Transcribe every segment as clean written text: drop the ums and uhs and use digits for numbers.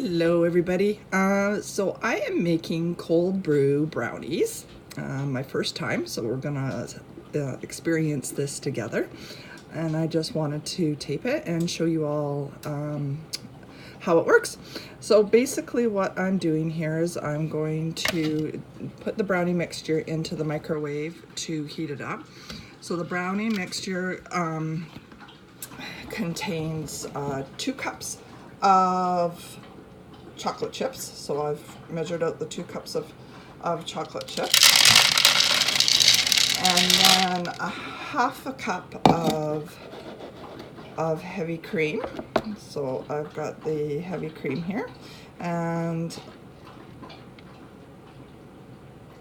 Hello everybody. So I am making cold brew brownies, my first time, so we're gonna experience this together, and I just wanted to tape it and show you all how it works. So basically what I'm doing here is I'm going to put the brownie mixture into the microwave to heat it up. So the brownie mixture contains 2 cups of chocolate chips. So I've measured out the 2 cups of chocolate chips, and then a half a cup of heavy cream. So I've got the heavy cream here, and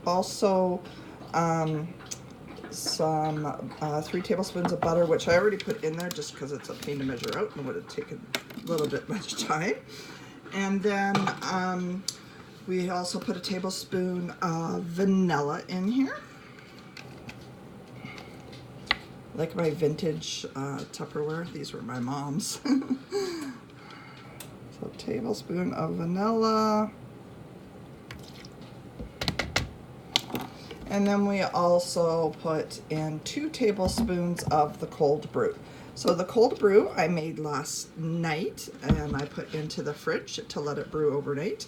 also some 3 tablespoons of butter, which I already put in there just because it's a pain to measure out and would have taken a little bit much time. And then we also put a tablespoon of vanilla in here, like my vintage Tupperware. These were my mom's. So a tablespoon of vanilla. And then we also put in 2 tablespoons of the cold brew. So the cold brew I made last night and I put into the fridge to let it brew overnight.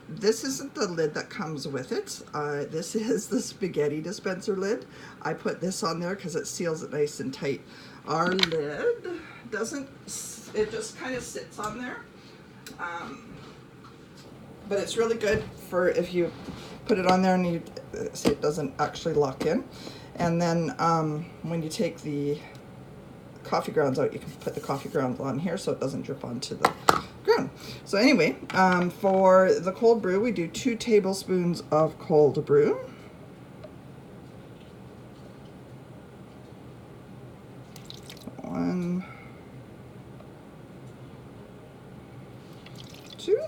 This isn't the lid that comes with it. This is the spaghetti dispenser lid. I put this on there because it seals it nice and tight. Our lid doesn't, it just kind of sits on there. But it's really good for if you put it on there and you see it doesn't actually lock in. And then when you take the coffee grounds out, you can put the coffee grounds on here so it doesn't drip onto the ground. So anyway, for the cold brew, we do 2 tablespoons of cold brew. One, 2.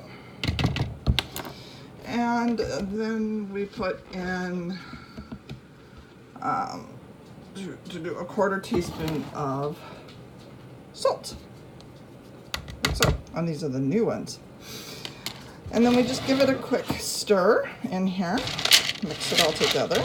And then we put in to do a 1/4 teaspoon of salt. So, and these are the new ones. And then we just give it a quick stir in here, mix it all together.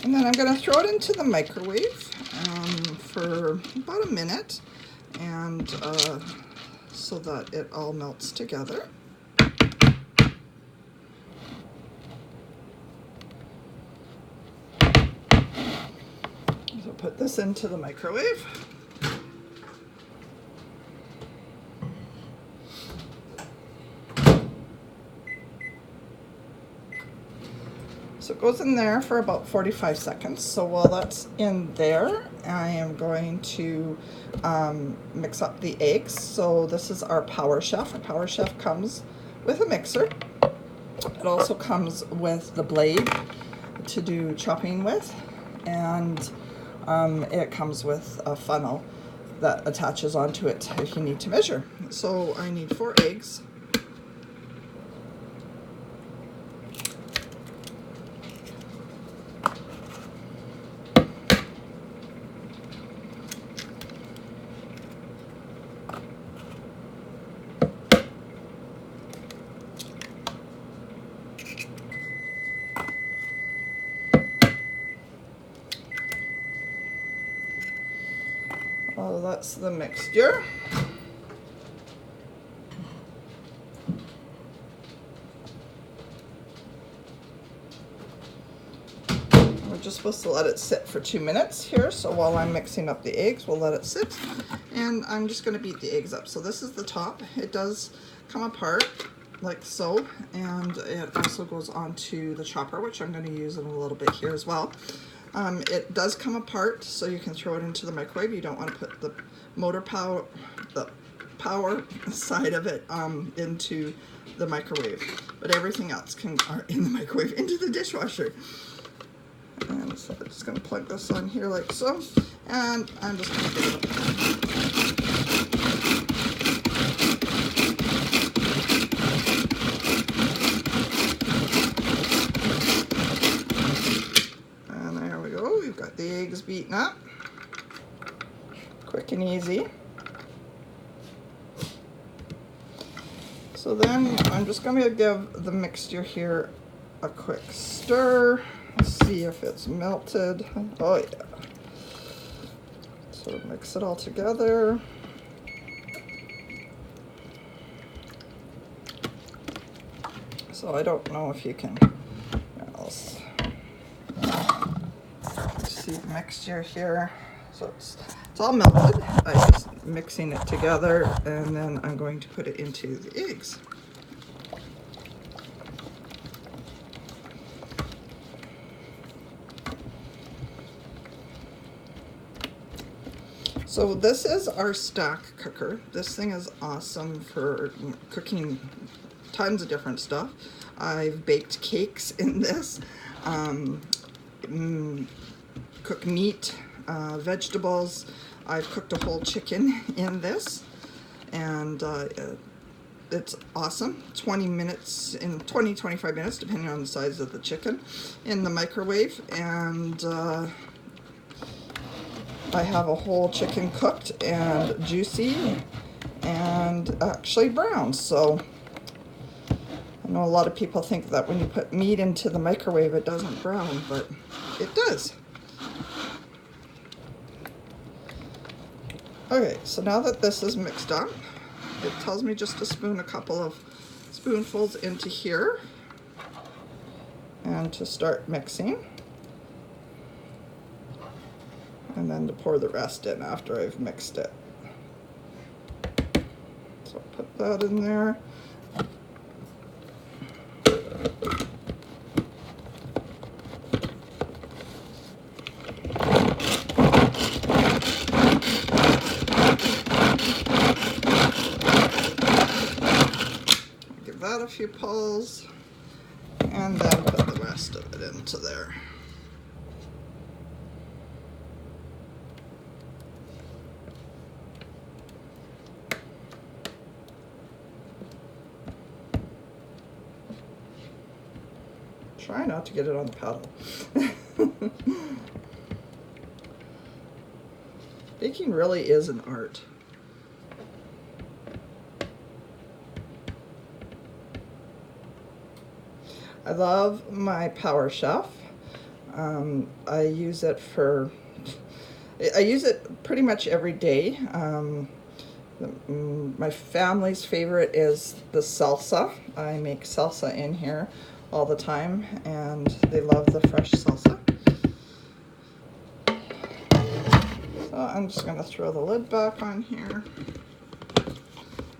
And then I'm going to throw it into the microwave for about a minute, and so that it all melts together. So put this into the microwave. So it goes in there for about 45 seconds. So while that's in there, I am going to mix up the eggs. So this is our Power Chef. Our Power Chef comes with a mixer. It also comes with the blade to do chopping with, and it comes with a funnel that attaches onto it if you need to measure. So I need 4 eggs. Oh, that's the mixture. We're just supposed to let it sit for 2 minutes here. So while I'm mixing up the eggs, we'll let it sit. And I'm just going to beat the eggs up. So this is the top. It does come apart like so. And it also goes onto the chopper, which I'm going to use in a little bit here as well. It does come apart, so you can throw it into the microwave. You don't want to put the power side of it into the microwave, but everything else are in the microwave into the dishwasher. And so I'm just going to plug this on here like so, and I'm just going to give it a beaten up. Quick and easy. So then I'm just going to give the mixture here a quick stir. See if it's melted. Oh yeah. So mix it all together. So I don't know if you can see the mixture here. So it's all melted. I'm just mixing it together, and then I'm going to put it into the eggs. So this is our stack cooker. This thing is awesome for cooking tons of different stuff. I've baked cakes in this, cook meat, vegetables. I've cooked a whole chicken in this, and it's awesome. 20 minutes, in 20-25 minutes, depending on the size of the chicken, in the microwave, and I have a whole chicken cooked and juicy and actually brown. So I know a lot of people think that when you put meat into the microwave it doesn't brown, but it does. Okay, so now that this is mixed up, it tells me just to spoon a couple of spoonfuls into here and to start mixing. And then to pour the rest in after I've mixed it. So I'll put that in there. Give that a few pulls, and then put the rest of it into there. Try not to get it on the paddle. Baking really is an art. I love my Power Chef. I use it pretty much every day. My family's favorite is the salsa. I make salsa in here all the time, and they love the fresh salsa. So I'm just going to throw the lid back on here,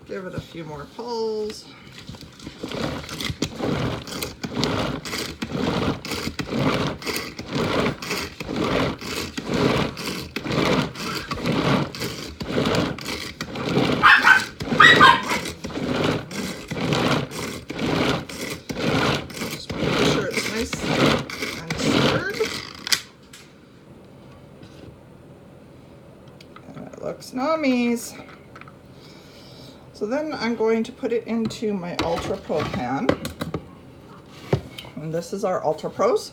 give it a few more pulls. Looks nummies. So then I'm going to put it into my Ultra Pro pan. And this is our Ultra Pros.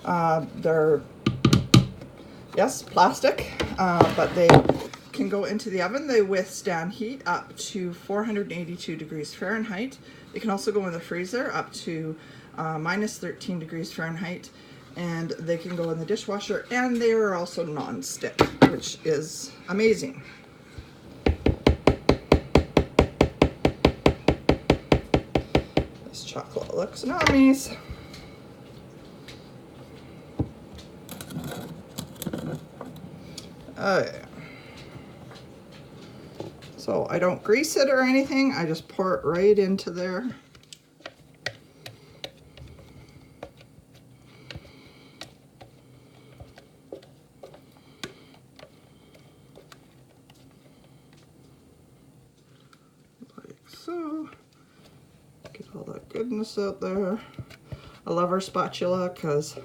They're, yes, plastic, but they can go into the oven. They withstand heat up to 482 degrees Fahrenheit. They can also go in the freezer up to minus 13 degrees Fahrenheit. And they can go in the dishwasher, and they are also non-stick, which is amazing. This chocolate looks nice. Okay. So I don't grease it or anything, I just pour it right into there. So, get all that goodness out there. I love our spatula because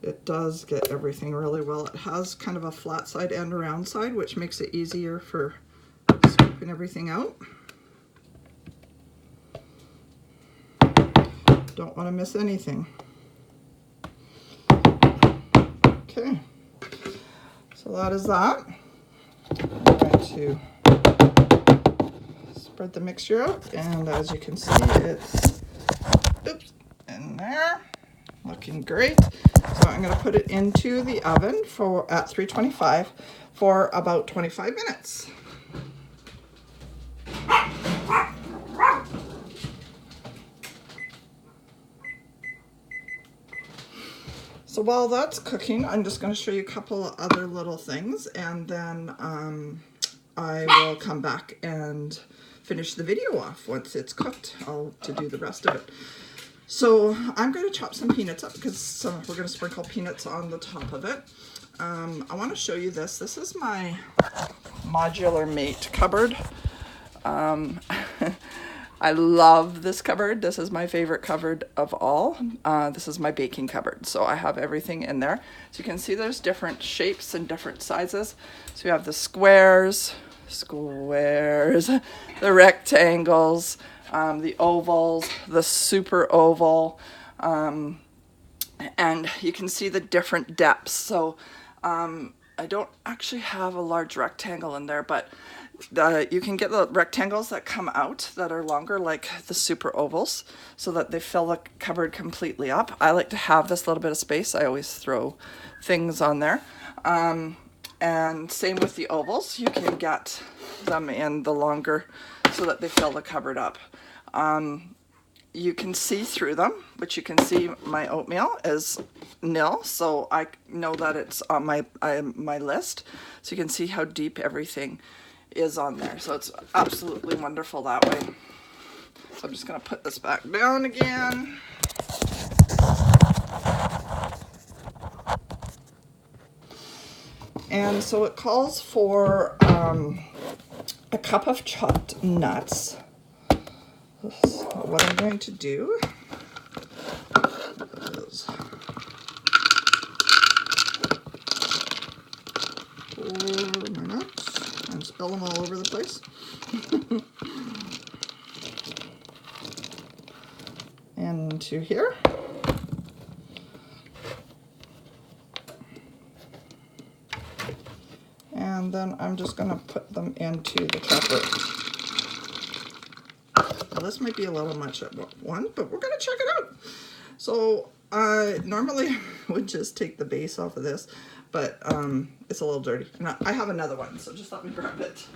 it does get everything really well. It has kind of a flat side and a round side, which makes it easier for scooping everything out. Don't want to miss anything. Okay, Okay, so that is that. I'm going to spread the mixture out, and as you can see, it's, oops, in there, looking great. So I'm going to put it into the oven at 325 for about 25 minutes. So while that's cooking, I'm just going to show you a couple of other little things, and then I will come back and finish the video off once it's cooked. To do the rest of it. So I'm going to chop some peanuts up because we're going to sprinkle peanuts on the top of it. I want to show you this. This is my modular mate cupboard. I love this cupboard. This is my favorite cupboard of all. This is my baking cupboard. So I have everything in there. So you can see there's different shapes and different sizes. So you have the squares, the rectangles, the ovals, the super oval, and you can see the different depths. So I don't actually have a large rectangle in there, but you can get the rectangles that come out that are longer, like the super ovals, so that they fill the cupboard completely up. I like to have this little bit of space. I always throw things on there. And same with the ovals. You can get them in the longer so that they fill the cupboard up. You can see through them, but you can see my oatmeal is nil, so I know that it's on my list. So you can see how deep everything is on there. So it's absolutely wonderful that way. So I'm just going to put this back down again. And so it calls for a cup of chopped nuts. So what I'm going to do is pour my nuts and spill them all over the place. Into here. And then I'm just going to put them into the chopper. Well, this might be a little much at one, but we're going to check it out. So normally I would just take the base off of this, but it's a little dirty. And I have another one, so just let me grab it.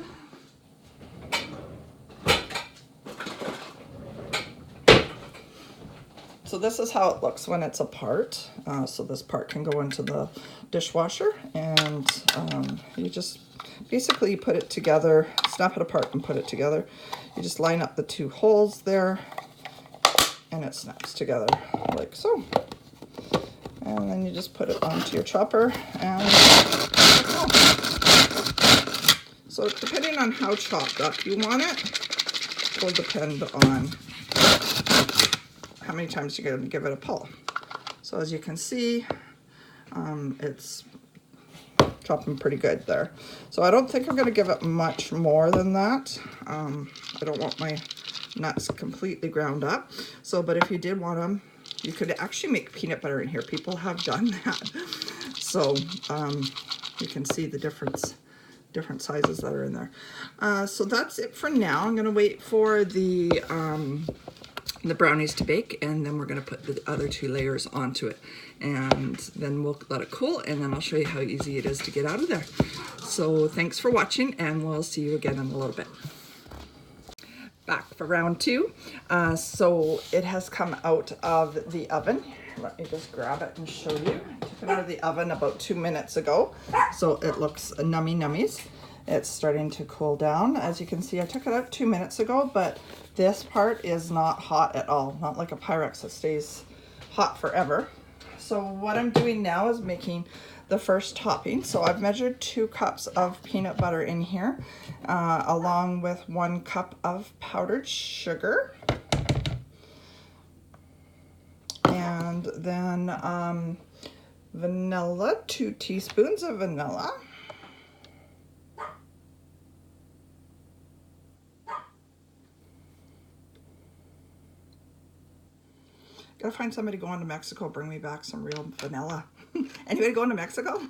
So this is how it looks when it's apart. So this part can go into the dishwasher, and you just basically put it together, snap it apart and put it together. You just line up the two holes there, and it snaps together like so. And then you just put it onto your chopper, and so depending on how chopped up you want it, will depend on how many times you're going to give it a pull. So as you can see, it's chopping pretty good there. So I don't think I'm going to give it much more than that. I don't want my nuts completely ground up. So, but if you did want them, you could actually make peanut butter in here. People have done that. So you can see the different sizes that are in there. So that's it for now. I'm going to wait for the brownies to bake, and then we're going to put the other two layers onto it, and then we'll let it cool, and then I'll show you how easy it is to get out of there. So thanks for watching, and we'll see you again in a little bit. Back for round two. So it has come out of the oven. Let me just grab it and show you. I took it out of the oven about 2 minutes ago, so it looks nummies. It's starting to cool down. As you can see, I took it out 2 minutes ago, but this part is not hot at all. Not like a Pyrex that stays hot forever. So what I'm doing now is making the first topping. So I've measured 2 cups of peanut butter in here, along with 1 cup of powdered sugar. And then vanilla, 2 teaspoons of vanilla. Gotta find somebody going to Mexico, bring me back some real vanilla. Anybody going to Mexico?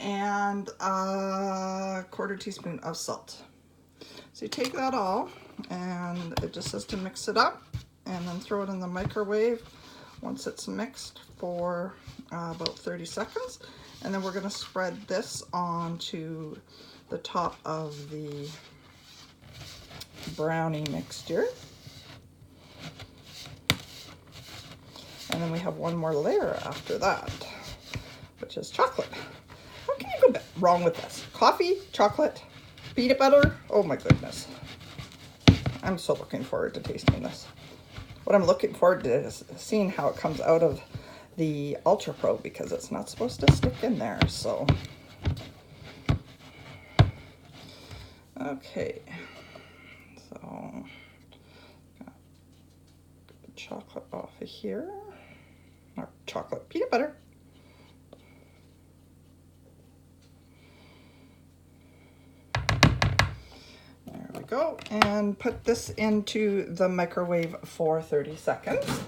And a quarter teaspoon of salt. So you take that all, and it just says to mix it up, and then throw it in the microwave once it's mixed for about 30 seconds. And then we're going to spread this onto the top of the brownie mixture. And then we have one more layer after that, which is chocolate. What can you go wrong with this? Coffee, chocolate, peanut butter. Oh my goodness. I'm so looking forward to tasting this. What I'm looking forward to is seeing how it comes out of the Ultra Pro, because it's not supposed to stick in there. So, okay. So, get the chocolate off of here. Or chocolate, peanut butter. There we go. And put this into the microwave for 30 seconds.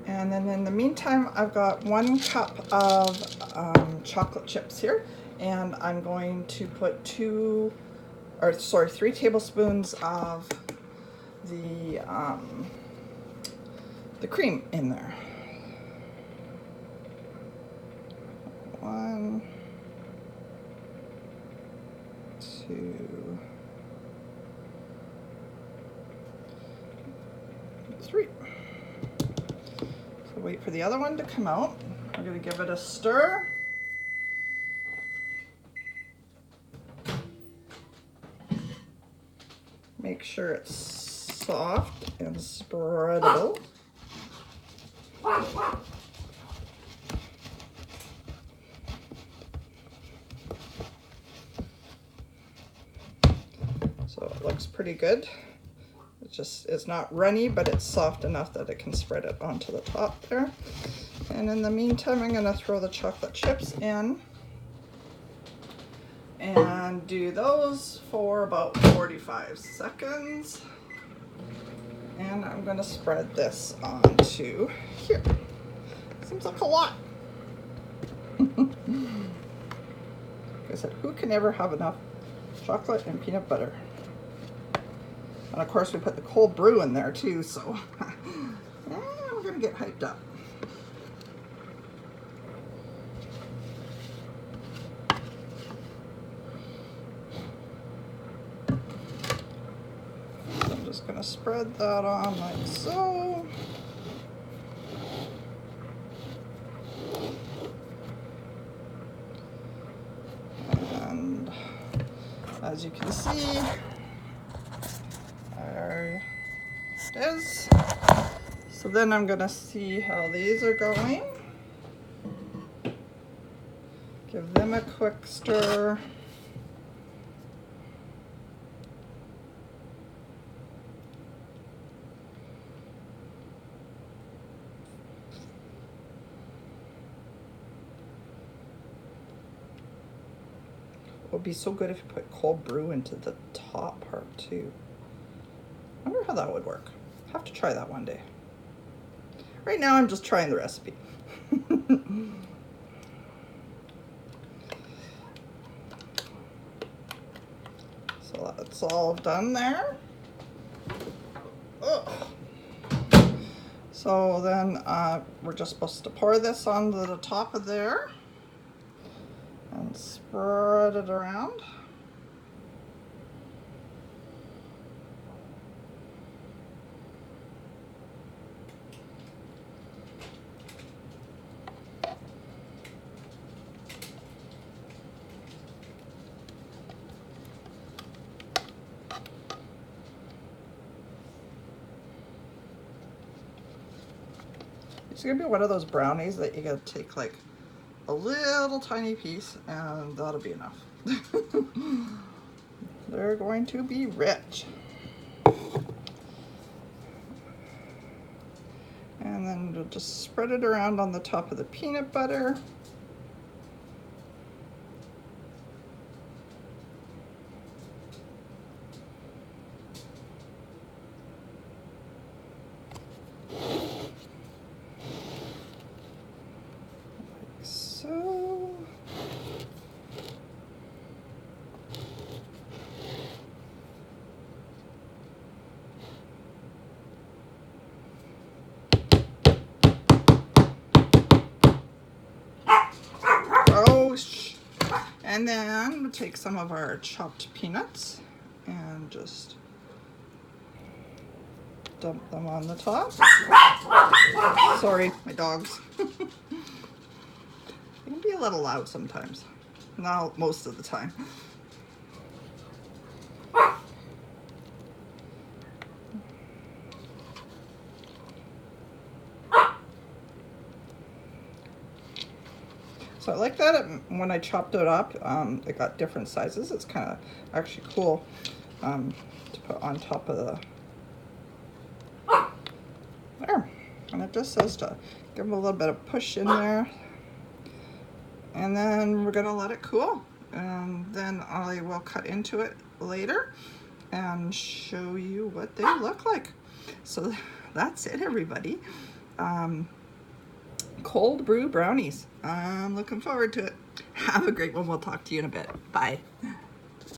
And then in the meantime, I've got 1 cup of chocolate chips here, and I'm going to put 3 tablespoons of the cream in there. 1, 2, 3. So wait for the other one to come out. We're going to give it a stir. Make sure it's soft and spreadable. So it looks pretty good. It's not runny, but it's soft enough that it can spread it onto the top there. And in the meantime, I'm going to throw the chocolate chips in and do those for about 45 seconds. And I'm going to spread this onto here. Seems like a lot. Like I said, who can ever have enough chocolate and peanut butter? And of course we put the cold brew in there too, so yeah, we're gonna get hyped up. So I'm just gonna spread that on like so. And as you can see, there it is. So then I'm gonna see how these are going. Give them a quick stir. It would be so good if you put cold brew into the top part too. I wonder how that would work. Have to try that one day. Right now I'm just trying the recipe. So that's all done there. Ugh. So then we're just supposed to pour this onto the top of there and spread it around. It's gonna be one of those brownies that you gotta take like a little tiny piece and that'll be enough. They're going to be rich. And then we'll just spread it around on the top of the peanut butter. And then we'll take some of our chopped peanuts and just dump them on the top. Sorry, my dogs. They can be a little loud sometimes. Not most of the time. So I like that when I chopped it up, it got different sizes. It's kind of actually cool to put on top of the, there. And it just says to give them a little bit of push in there. And then we're gonna let it cool. And then I will cut into it later and show you what they look like. So that's it, everybody. Cold brew brownies. I'm looking forward to it. Have a great one. We'll talk to you in a bit. Bye.